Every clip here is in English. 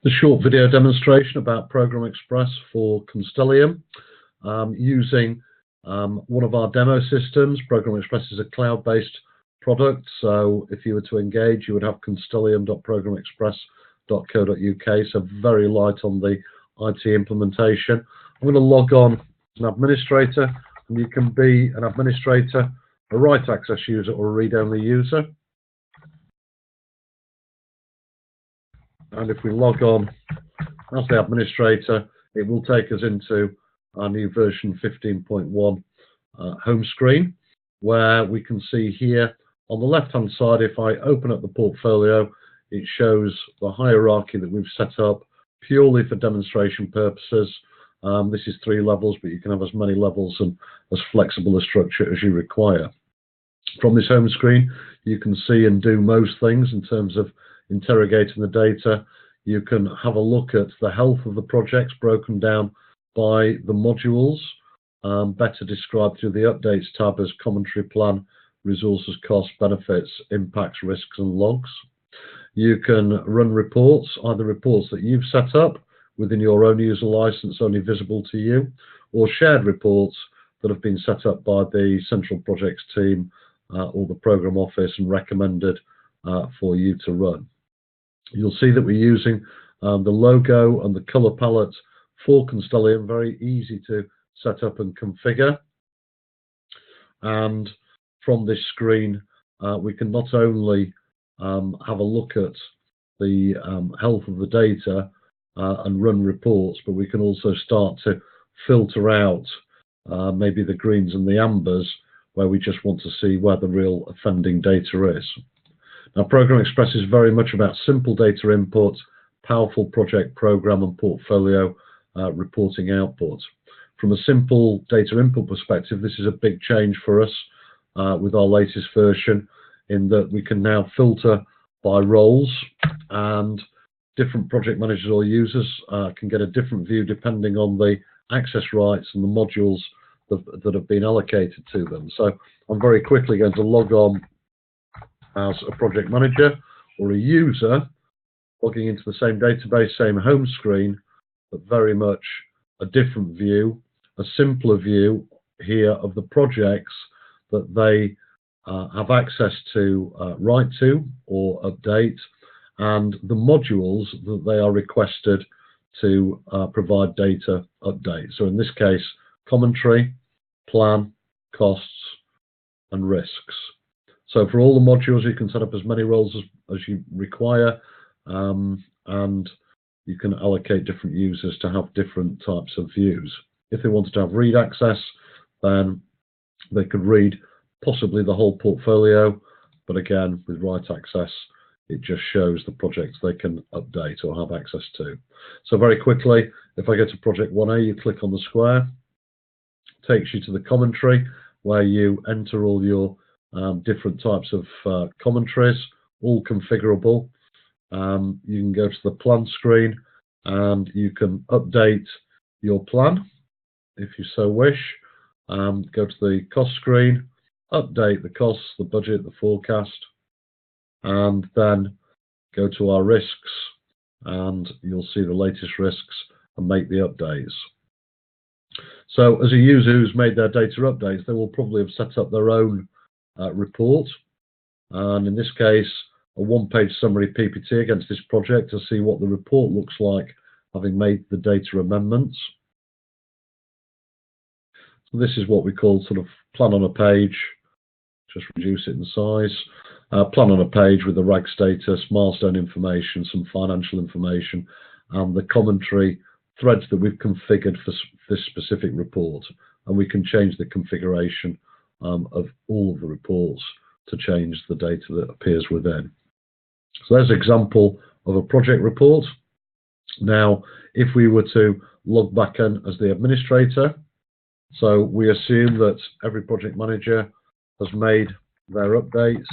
The short video demonstration about Program Express for Constellium using one of our demo systems. Program Express is a cloud-based product, so if you were to engage, you would have constellium.programexpress.co.uk, so very light on the IT implementation. I'm going to log on as an administrator, and you can be an administrator, a write access user, or a read-only user. And if we log on as the administrator, it will take us into our new version 15.1 home screen, where we can see here on the left-hand side, if I open up the portfolio, it shows the hierarchy that we've set up purely for demonstration purposes. This is 3 levels, but you can have as many levels and as flexible a structure as you require. From this home screen, you can see and do most things in terms of interrogating the data. You can have a look at the health of the projects broken down by the modules, better described through the Updates tab as commentary, plan, resources, costs, benefits, impacts, risks, and logs. You can run reports, either reports that you've set up within your own user license, only visible to you, or shared reports that have been set up by the central projects team or the program office and recommended for you to run. You'll see that we're using the logo and the color palette for Constellium, very easy to set up and configure. And from this screen, we can not only have a look at the health of the data and run reports, but we can also start to filter out maybe the greens and the ambers, where we just want to see where the real offending data is. Now, Program Express is very much about simple data input, powerful project program and portfolio reporting output. From a simple data input perspective, this is a big change for us with our latest version, in that we can now filter by roles, and different project managers or users can get a different view depending on the access rights and the modules that have been allocated to them. So I'm very quickly going to log on as a project manager or a user, logging into the same database, same home screen, but very much a different view, a simpler view here of the projects that they have access to write to or update, and the modules that they are requested to provide data update. So in this case, commentary, plan, costs, and risks. So for all the modules, you can set up as many roles as you require, and you can allocate different users to have different types of views. If they wanted to have read access, then they could read possibly the whole portfolio, but again, with write access, it just shows the projects they can update or have access to. So very quickly, if I go to Project 1A, you click on the square, it takes you to the commentary, where you enter all your different types of commentaries, all configurable. You can go to the plan screen and you can update your plan if you so wish. Go to the cost screen, update the costs, the budget, the forecast, and then go to our risks, and you'll see the latest risks and make the updates. So as a user who's made their data updates, they will probably have set up their own report, and in this case a one-page summary PPT against this project to see what the report looks like having made the data amendments. So this is what we call sort of plan on a page, just reduce it in size. Plan on a page with the RAG status, milestone information, some financial information, and the commentary threads that we've configured for this specific report. And we can change the configuration of all of the reports to change the data that appears within. So there's an example of a project report. Now, if we were to log back in as the administrator, so we assume that every project manager has made their updates.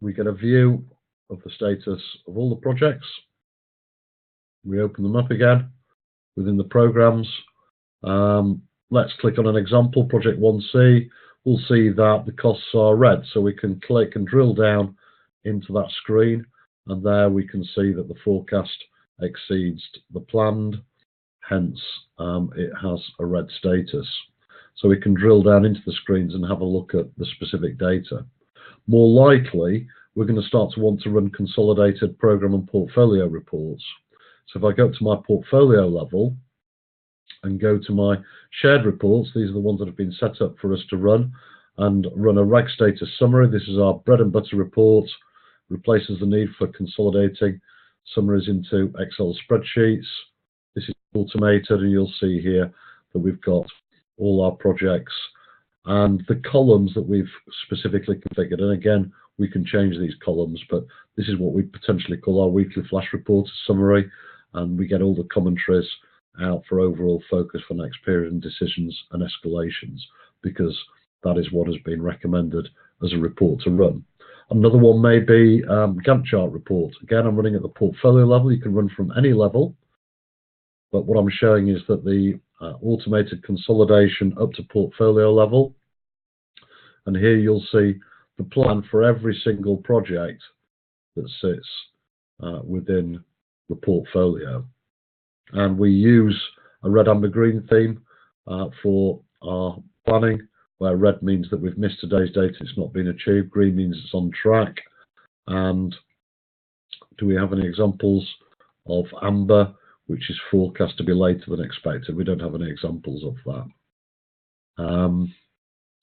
We get a view of the status of all the projects. We open them up again within the programs. Let's click on an example, Project 1C. We'll see that the costs are red, so we can click and drill down into that screen, and there we can see that the forecast exceeds the planned, hence it has a red status. So we can drill down into the screens and have a look at the specific data. More likely, we're going to start to want to run consolidated program and portfolio reports. So if I go up to my portfolio level and go to my shared reports, these are the ones that have been set up for us to run, and run a reg status summary. This is our bread and butter report, replaces the need for consolidating summaries into Excel spreadsheets. This is automated, and you'll see here that we've got all our projects and the columns that we've specifically configured. And again, we can change these columns, but this is what we potentially call our weekly flash report summary, and we get all the commentaries out for overall focus for next period and decisions and escalations, because that is what has been recommended as a report to run. Another one may be Gantt chart report. Again, I'm running at the portfolio level. You can run from any level, but what I'm showing is that the automated consolidation up to portfolio level, and here you'll see the plan for every single project that sits within the portfolio. And we use a red, amber, green theme for our planning, where red means that we've missed today's data, it's not been achieved, green means it's on track. And do we have any examples of amber, which is forecast to be later than expected? We don't have any examples of that.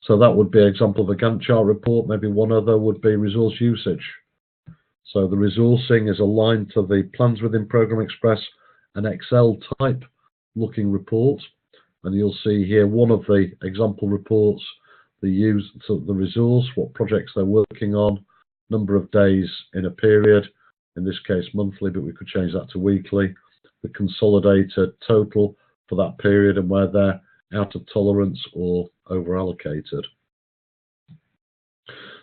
So that would be an example of a Gantt chart report. Maybe one other would be resource usage. So the resourcing is aligned to the plans within Program Express, an Excel type looking report. And you'll see here one of the example reports, the use of the resource, what projects they're working on, number of days in a period, in this case monthly, but we could change that to weekly, the consolidated total for that period and where they're out of tolerance or over allocated.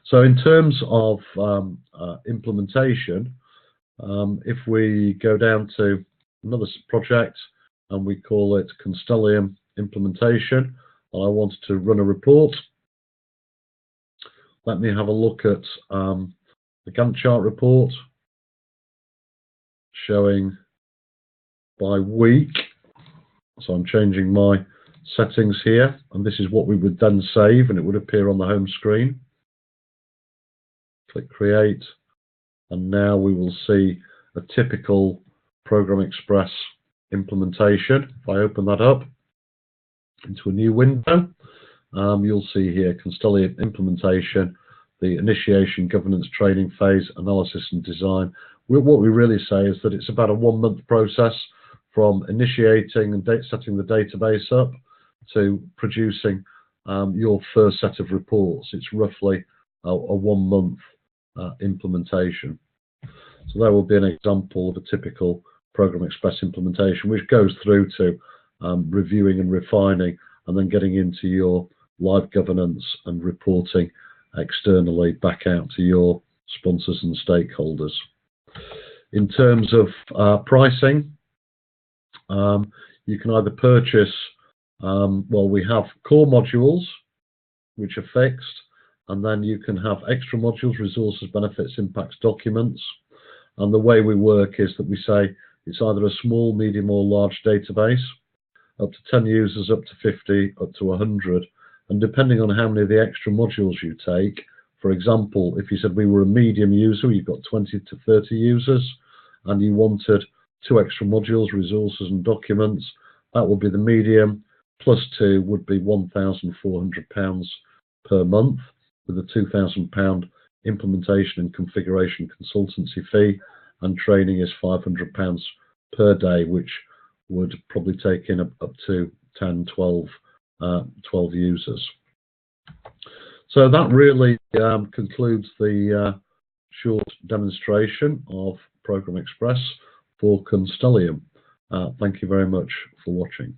So in terms of implementation, if we go down to another project and we call it Constellium implementation, and I wanted to run a report, let me have a look at the Gantt chart report showing by week. So I'm changing my settings here, and this is what we would then save, and it would appear on the home screen. Click create, and now we will see a typical Program Express implementation. If I open that up into a new window, you'll see here Constellium implementation, the initiation, governance, training phase, analysis and design. What we really say is that it's about a 1 month process from initiating and setting the database up to producing your first set of reports. It's roughly a 1 month implementation. So there will be an example of a typical Program Express implementation, which goes through to reviewing and refining, and then getting into your live governance and reporting externally back out to your sponsors and stakeholders. In terms of pricing, you can either purchase, well, we have core modules, which are fixed, and then you can have extra modules, resources, benefits, impacts, documents. And the way we work is that we say it's either a small, medium or large database, up to 10 users, up to 50, up to 100. And depending on how many of the extra modules you take, for example, if you said we were a medium user, you've got 20 to 30 users, and you wanted 2 extra modules, resources and documents, that would be the medium, plus 2 would be £1,400 per month, with a £2,000 implementation and configuration consultancy fee, and training is £500 per day, which would probably take in up to 10, 12 users. So that really concludes the short demonstration of Program Express for Constellium. Thank you very much for watching.